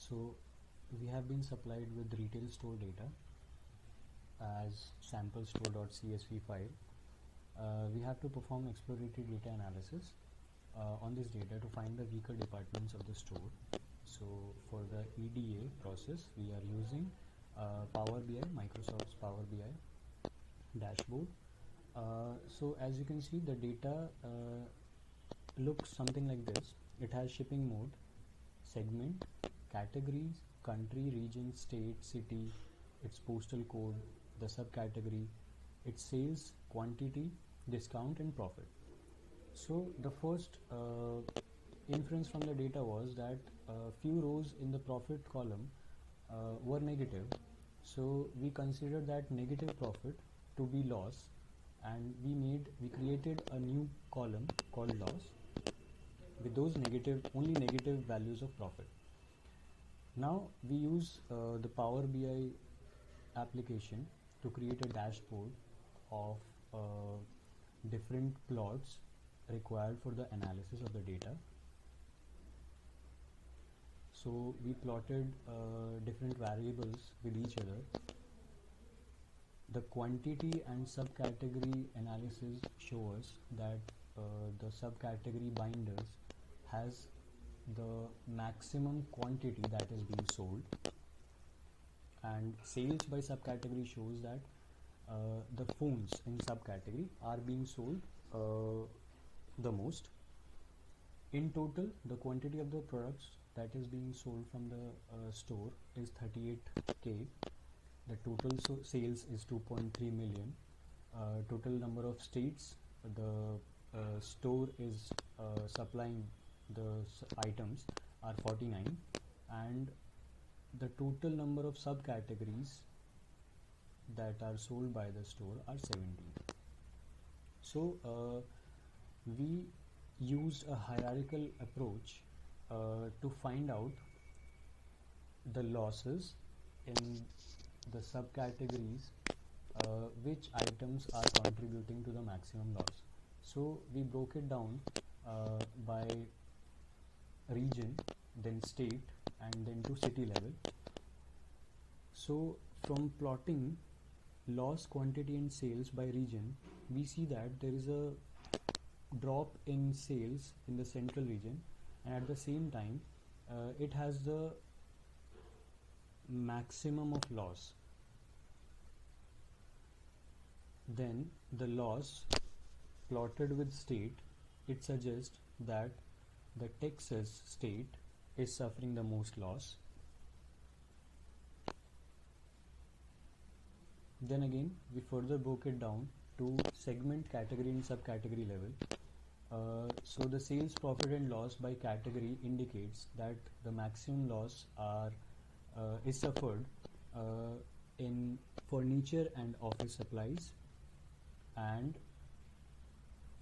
So we have been supplied with retail store data as sample store.csv file. We have to perform exploratory data analysis on this data to find the weaker departments of the store. So for the EDA process, we are using Power BI, Microsoft's Power BI dashboard. So as you can see, the data looks something like this. It has shipping mode, segment, categories, country, region, state, city, its postal code, the subcategory, its sales, quantity, discount and profit. So the first inference from the data was that few rows in the profit column were negative. So we considered that negative profit to be loss, and we created a new column called loss with those only negative values of profit. Now we use the Power BI application to create a dashboard of different plots required for the analysis of the data. So we plotted different variables with each other. The quantity and subcategory analysis show us that the subcategory binders has the maximum quantity that is being sold, and sales by subcategory shows that the phones in subcategory are being sold the most. In total, the quantity of the products that is being sold from the store is 38k. The total sales is 2.3 million. Total number of states the store is supplying the items are 49, and the total number of subcategories that are sold by the store are 17. So we used a hierarchical approach to find out the losses in the subcategories, which items are contributing to the maximum loss. So we broke it down by region, then state, and then to city level. So from plotting loss, quantity and sales by region, we see that there is a drop in sales in the central region, and at the same time it has the maximum of loss. Then the loss plotted with state, it suggests that the Texas state is suffering the most loss. Then again we further broke it down to segment, category and subcategory level. So the sales, profit and loss by category indicates that the maximum loss is suffered in furniture and office supplies, and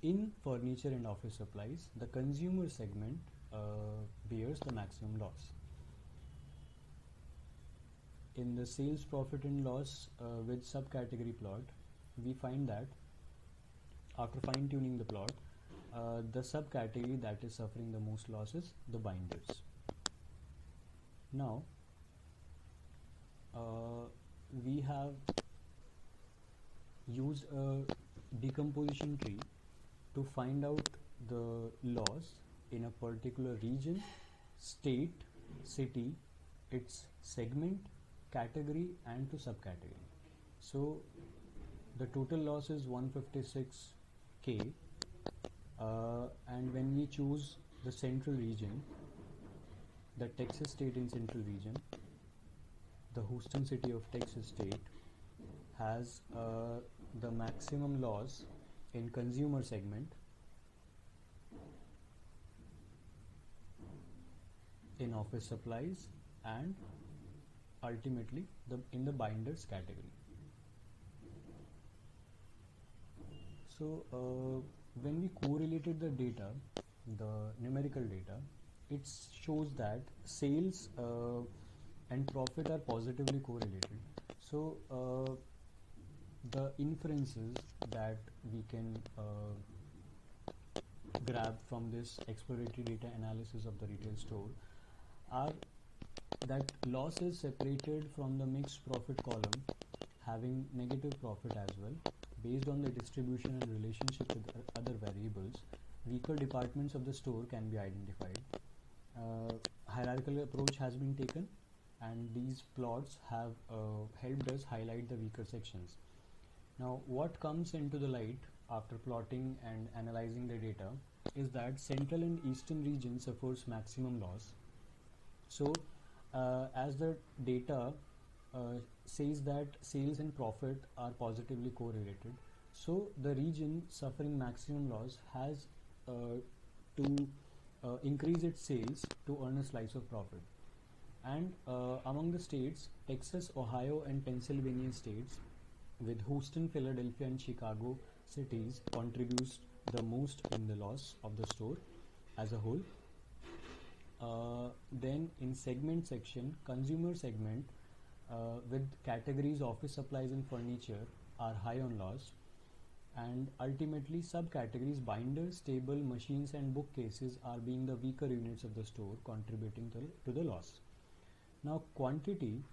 in furniture and office supplies the consumer segment bears the maximum loss. In the sales, profit and loss with subcategory plot, we find that after fine tuning the plot, the subcategory that is suffering the most losses, the binders. Now we have used a decomposition tree to find out the loss in a particular region, state, city, its segment, category and to subcategory. So the total loss is 156k, and when we choose the central region, the Texas state in central region, the Houston city of Texas state has the maximum loss in consumer segment, in office supplies, and ultimately in the binders category. So when we correlated the data, the numerical data, it shows that sales and profit are positively correlated. So the inferences that we can grab from this exploratory data analysis of the retail store are that loss is separated from the mixed profit column having negative profit as well. Based on the distribution and relationship with other variables, weaker departments of the store can be identified. Hierarchical approach has been taken, and these plots have helped us highlight the weaker sections. Now, what comes into the light after plotting and analyzing the data is that central and eastern region suffers maximum loss. So, as the data says that sales and profit are positively correlated, so the region suffering maximum loss has to increase its sales to earn a slice of profit. And among the states, Texas, Ohio, and Pennsylvania states, with Houston, Philadelphia, and Chicago cities contributes the most in the loss of the store as a whole. Then in segment section, consumer segment with categories office supplies and furniture are high on loss, and ultimately subcategories binders, table, machines, and bookcases are being the weaker units of the store, contributing to the loss. Now, quantity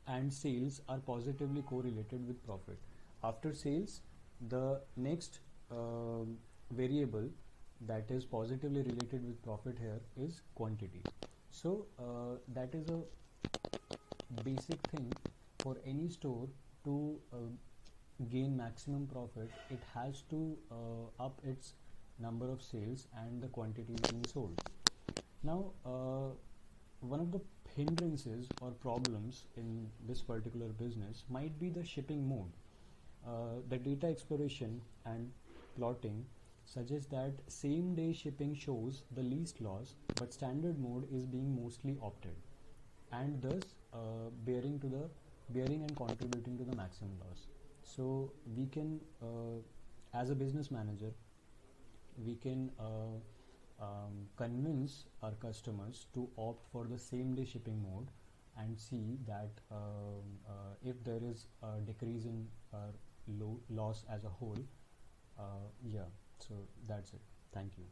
and sales are positively correlated with profit. After sales, the next variable that is positively related with profit here is quantity. So that is a basic thing. For any store to gain maximum profit, it has to up its number of sales and the quantity being sold. Now, one of the hindrances or problems in this particular business might be the shipping mode. The data exploration and plotting suggests that same day shipping shows the least loss, but standard mode is being mostly opted, and thus bearing and contributing to the maximum loss. So we can, as a business manager, we can convince our customers to opt for the same day shipping mode and see that if there is a decrease in loss as a whole. Yeah, so that's it. Thank you.